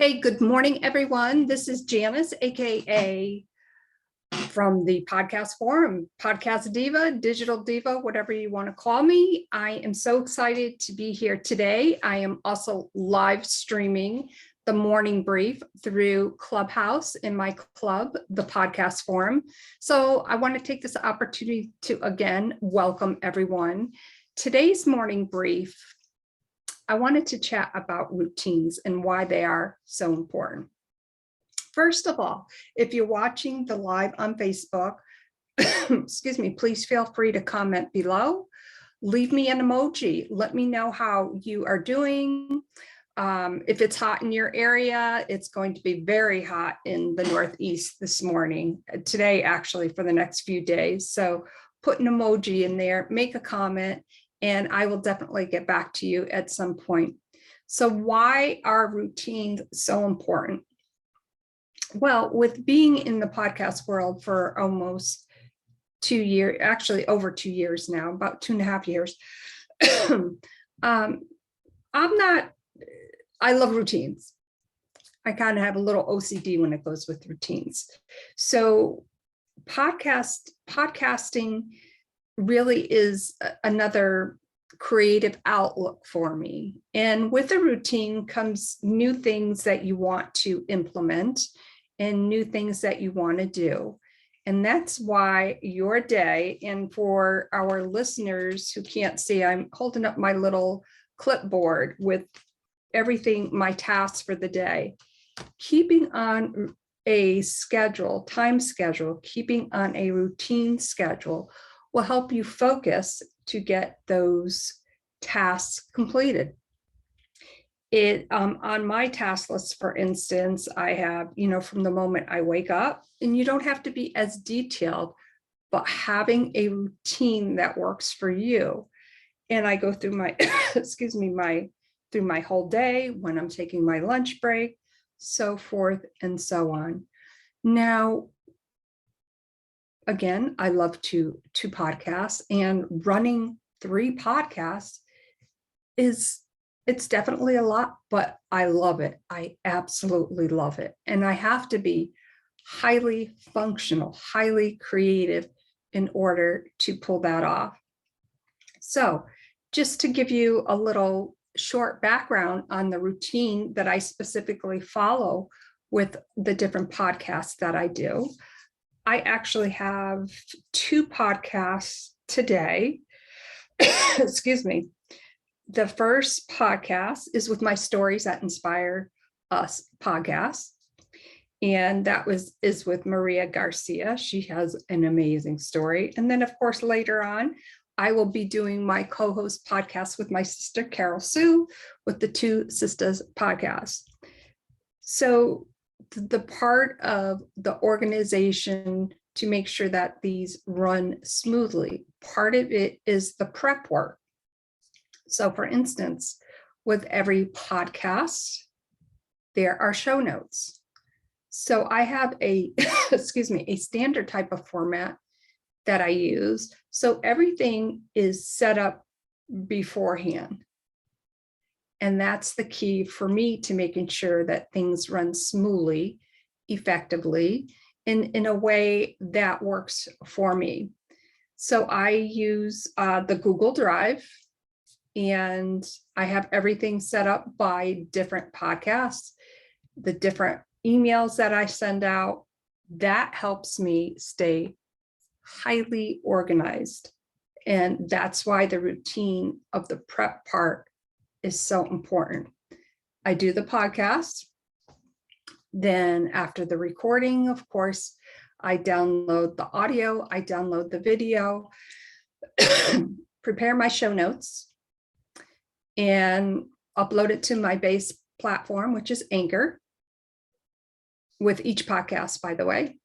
Hey, good morning, everyone. This is Janis, aka from the podcast forum, Podcast Diva, Digital Diva, whatever you want to call me. I am so excited to be here today. I am also live streaming the morning brief through Clubhouse in my club, the podcast forum. So I want to take this opportunity to again welcome everyone. Today's morning brief, I wanted to chat about routines and why they are so important. First of all, if you're watching the live on Facebook, excuse me, please feel free to comment below. Leave me an emoji. Let me know how you are doing. If it's hot in your area, it's going to be very hot in the Northeast this morning, today actually for the next few days. So put an emoji in there, make a comment, and I will definitely get back to you at some point. So why are routines so important? Well, with being in the podcast world for almost 2 years, actually over 2 years now, about 2.5 years, I love routines. I kind of have a little OCD when it goes with routines. So podcasting really is another creative outlook for me. And with a routine comes new things that you want to implement and new things that you want to do. And that's why your day, and for our listeners who can't see, I'm holding up my little clipboard with everything, my tasks for the day. Keeping on a schedule, time schedule, keeping on a routine schedule will help you focus to get those tasks completed. On my task list, for instance, I have, from the moment I wake up, and you don't have to be as detailed, but having a routine that works for you. And I go through my, excuse me, through my whole day, when I'm taking my lunch break, so forth and so on. Now, again, I love to podcasts, and running 3 podcasts it's definitely a lot, but I love it. I absolutely love it. And I have to be highly functional, highly creative in order to pull that off. So just to give you a little short background on the routine that I specifically follow with the different podcasts that I do. I actually have 2 podcasts today. Excuse me. The first podcast is with my Stories That Inspire Us podcast. And that is with Maria Garcia. She has an amazing story. And then, of course, later on, I will be doing my co-host podcast with my sister, Carol Sue, with the Two Sisters podcast. So the part of the organization to make sure that these run smoothly, part of it is the prep work. So for instance, with every podcast, there are show notes. So I have a, excuse me, a standard type of format that I use. So everything is set up beforehand. And that's the key for me to making sure that things run smoothly, effectively, in a way that works for me. So I use the Google Drive, and I have everything set up by different podcasts, the different emails that I send out. That helps me stay highly organized. And that's why the routine of the prep part is so important. I do the podcast. Then after the recording, of course, I download the audio, I download the video, prepare my show notes, and upload it to my base platform, which is Anchor, with each podcast, by the way.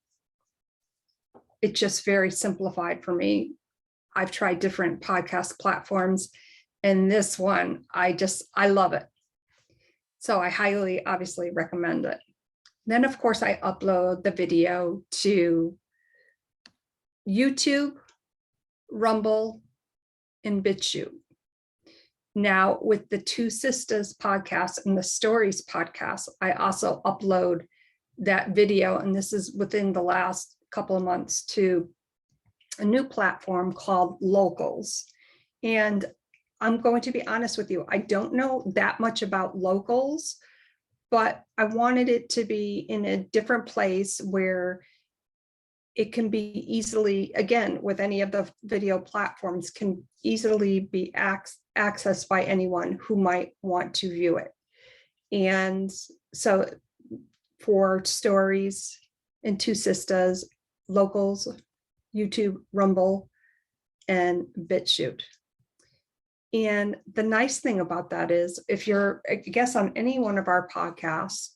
It's just very simplified for me. I've tried different podcast platforms, and this one, I love it. So I highly, obviously recommend it. Then, of course, I upload the video to YouTube, Rumble, and BitChute. Now, with the Two Sisters podcast and the Stories podcast, I also upload that video, and this is within the last couple of months, to a new platform called Locals. And I'm going to be honest with you, I don't know that much about Locals, but I wanted it to be in a different place where it can be easily, again, with any of the video platforms, can easily be accessed by anyone who might want to view it. And so for Stories and Two Sisters, Locals, YouTube, Rumble, and BitChute. And the nice thing about that is, if you're a guest on any one of our podcasts,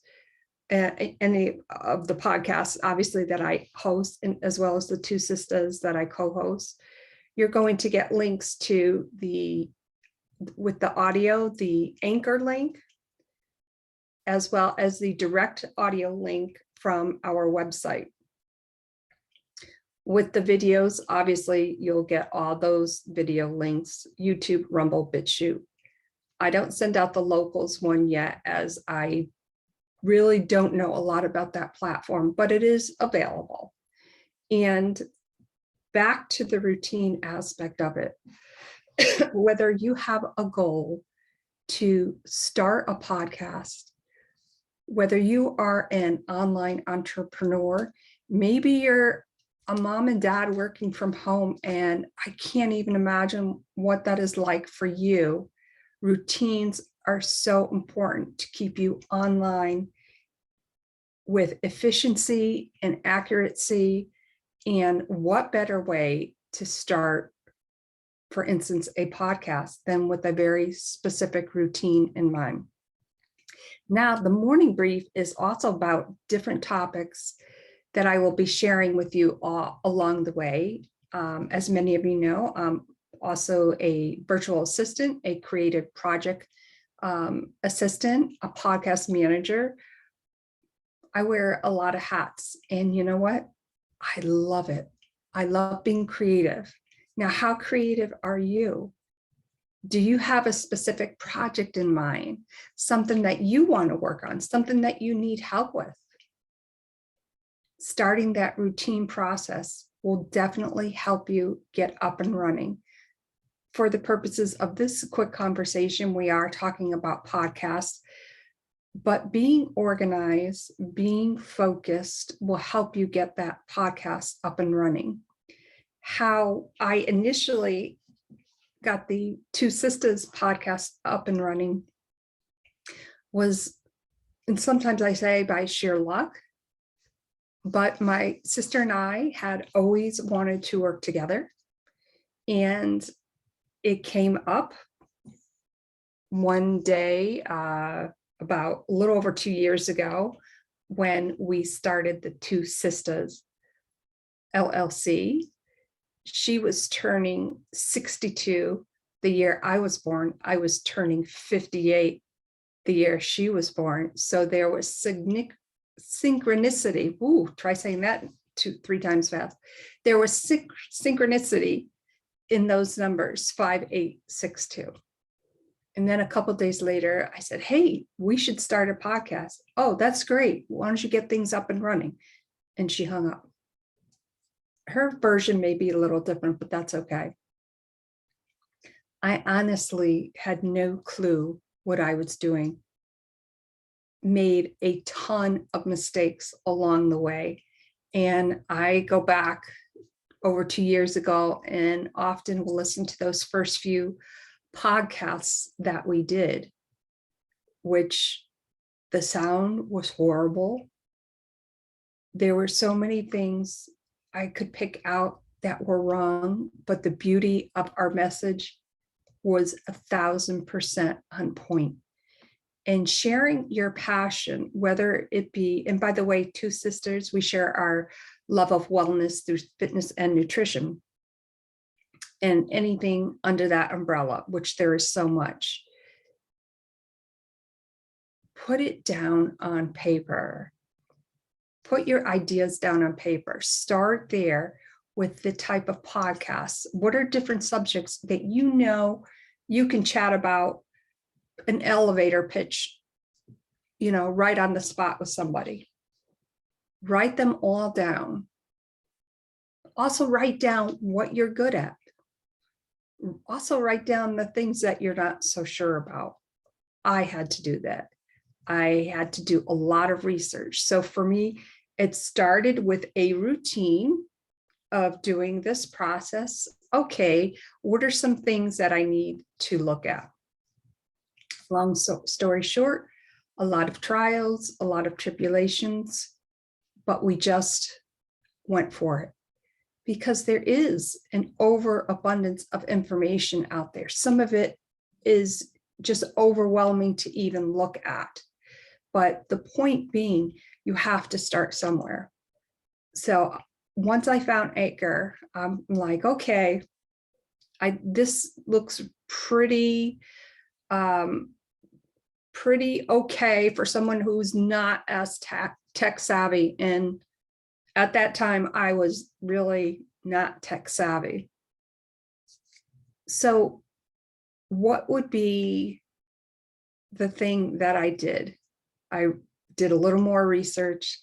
any of the podcasts, obviously, that I host, and as well as the Two Sisters that I co-host, you're going to get links to with the audio, the anchor link, as well as the direct audio link from our website. With the videos, obviously, you'll get all those video links, YouTube, Rumble, BitChute. I don't send out the Locals one yet, as I really don't know a lot about that platform, but it is available. And back to the routine aspect of it, whether you have a goal to start a podcast, whether you are an online entrepreneur, maybe you're a mom and dad working from home, and I can't even imagine what that is like for you. Routines are so important to keep you online with efficiency and accuracy. And what better way to start, for instance, a podcast than with a very specific routine in mind. Now, the morning brief is also about different topics that I will be sharing with you all along the way. As many of you know, I'm also a virtual assistant, a creative project assistant, a podcast manager. I wear a lot of hats, and you know what? I love it. I love being creative. Now, how creative are you? Do you have a specific project in mind? Something that you want to work on, something that you need help with? Starting that routine process will definitely help you get up and running. For the purposes of this quick conversation, we are talking about podcasts, but being organized, being focused will help you get that podcast up and running. How I initially got the Two Sisters podcast up and running was, and sometimes I say by sheer luck, but my sister and I had always wanted to work together. And it came up one day, about a little over 2 years ago, when we started the Two Sisters LLC. She was turning 62 the year I was born. I was turning 58 the year she was born. So there was synchronicity. Ooh, try saying that 3 times fast. There was synchronicity in those numbers, 5862. And then a couple of days later, I said, hey, we should start a podcast. Oh, that's great. Why don't you get things up and running? And she hung up. Her version may be a little different, but that's okay. I honestly had no clue what I was doing. Made a ton of mistakes along the way. And I go back over 2 years ago and often will listen to those first few podcasts that we did, which the sound was horrible. There were so many things I could pick out that were wrong, but the beauty of our message was 1,000% on point. And sharing your passion, whether it be, and by the way, Two Sisters, we share our love of wellness through fitness and nutrition, and anything under that umbrella, which there is so much. Put it down on paper. Put your ideas down on paper. Start there with the type of podcasts. What are different subjects that you know You can chat about an elevator pitch, right on the spot with somebody. Write them all down. Also write down what you're good at. Also write down the things that you're not so sure about. I had to do that. I had to do a lot of research. So for me, it started with a routine of doing this process. Okay, what are some things that I need to look at? Long story short, a lot of trials, a lot of tribulations, but we just went for it because there is an overabundance of information out there. Some of it is just overwhelming to even look at. But the point being, you have to start somewhere. So once I found Anchor, I'm like, okay, this looks pretty okay for someone who's not as tech savvy. And at that time, I was really not tech savvy. So what would be the thing that I did? I did a little more research.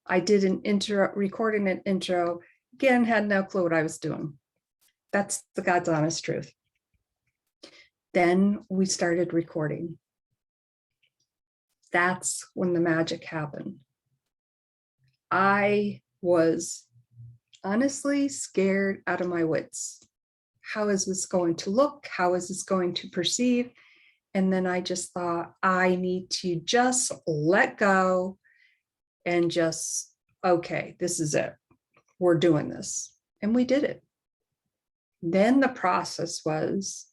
I did an intro, recording an intro. Again, had no clue what I was doing. That's the God's honest truth. Then we started recording. That's when the magic happened. I was honestly scared out of my wits. How is this going to look? How is this going to perceive? And then I just thought, I need to just let go and just, okay, this is it. We're doing this. And we did it. Then the process was,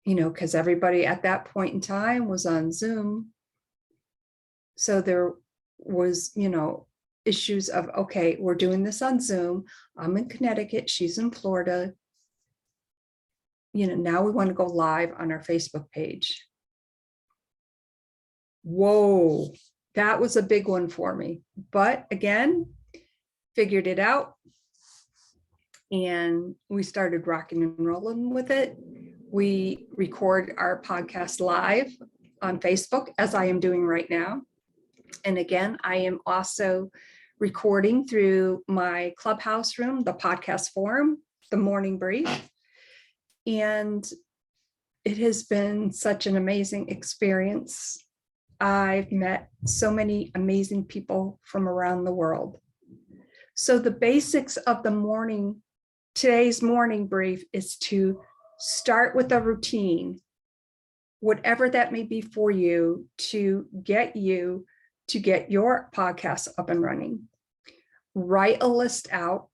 because everybody at that point in time was on Zoom. So there was, issues of, okay, we're doing this on Zoom. I'm in Connecticut, she's in Florida. Now we want to go live on our Facebook page. Whoa, that was a big one for me. But again, figured it out. And we started rocking and rolling with it. We record our podcast live on Facebook, as I am doing right now. And again, I am also recording through my Clubhouse room, the podcast forum, the morning brief. And it has been such an amazing experience. I've met so many amazing people from around the world. So the basics of today's morning brief is to start with a routine, whatever that may be for you, to get your podcast up and running. Write a list out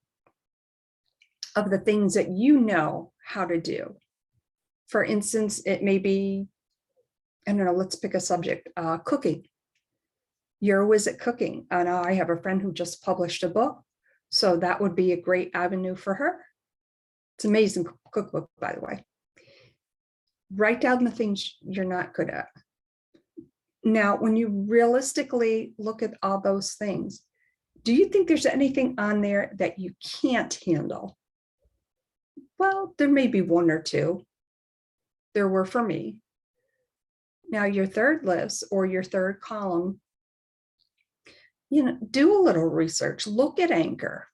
of the things that you know how to do. For instance, it may be, I don't know, let's pick a subject, cooking. You're a whiz at cooking. And I have a friend who just published a book. So that would be a great avenue for her. It's an amazing cookbook, by the way. Write down the things you're not good at. Now, when you realistically look at all those things, do you think there's anything on there that you can't handle? Well, there may be one or two. There were for me. Now, your third list or your third column, do a little research. Look at Anchor.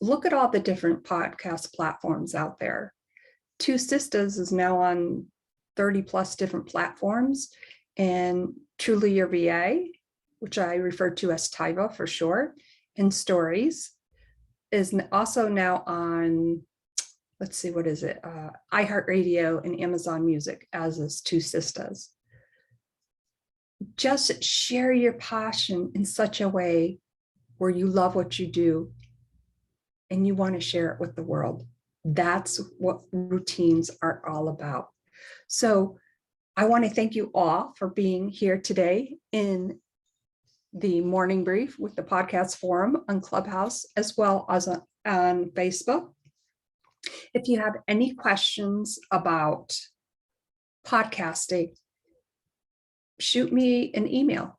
Look at all the different podcast platforms out there. Two Sisters is now on 30 plus different platforms, and TrulyYourVA, which I refer to as Tyva for short, and Stories is also now on, let's see, what is it? iHeartRadio and Amazon Music, as is Two Sisters. Just share your passion in such a way where you love what you do and you want to share it with the world. That's what routines are all about. So I want to thank you all for being here today in the morning brief with the podcast forum on Clubhouse, as well as on Facebook. If you have any questions about podcasting, shoot me an email.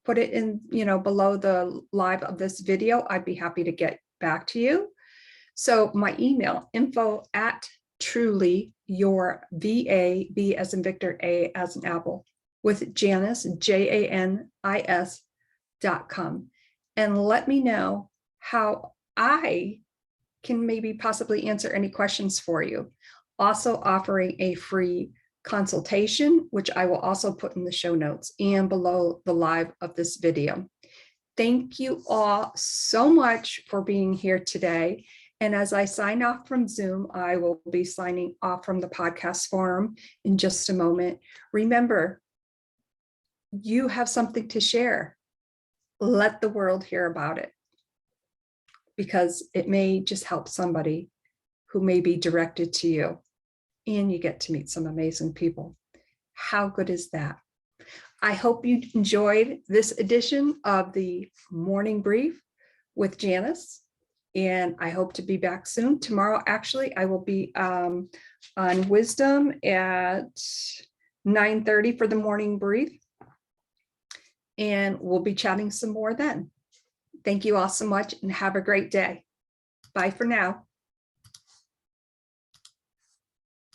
Put it in, below the live of this video. I'd be happy to get back to you. So my email, info@ Truly Your VA, B as in Victor, A as in Apple, with Janis, JANIS.com. And let me know how I can maybe possibly answer any questions for you. Also offering a free consultation, which I will also put in the show notes and below the live of this video. Thank you all so much for being here today. And as I sign off from Zoom, I will be signing off from the podcast forum in just a moment. Remember, you have something to share. Let the world hear about it, because it may just help somebody who may be directed to you, and you get to meet some amazing people. How good is that? I hope you enjoyed this edition of the Morning Brief with Janis, and I hope to be back soon. Tomorrow, actually, I will be on Wisdom at 9:30 for the Morning Brief, and we'll be chatting some more then. Thank you all so much and have a great day. Bye for now.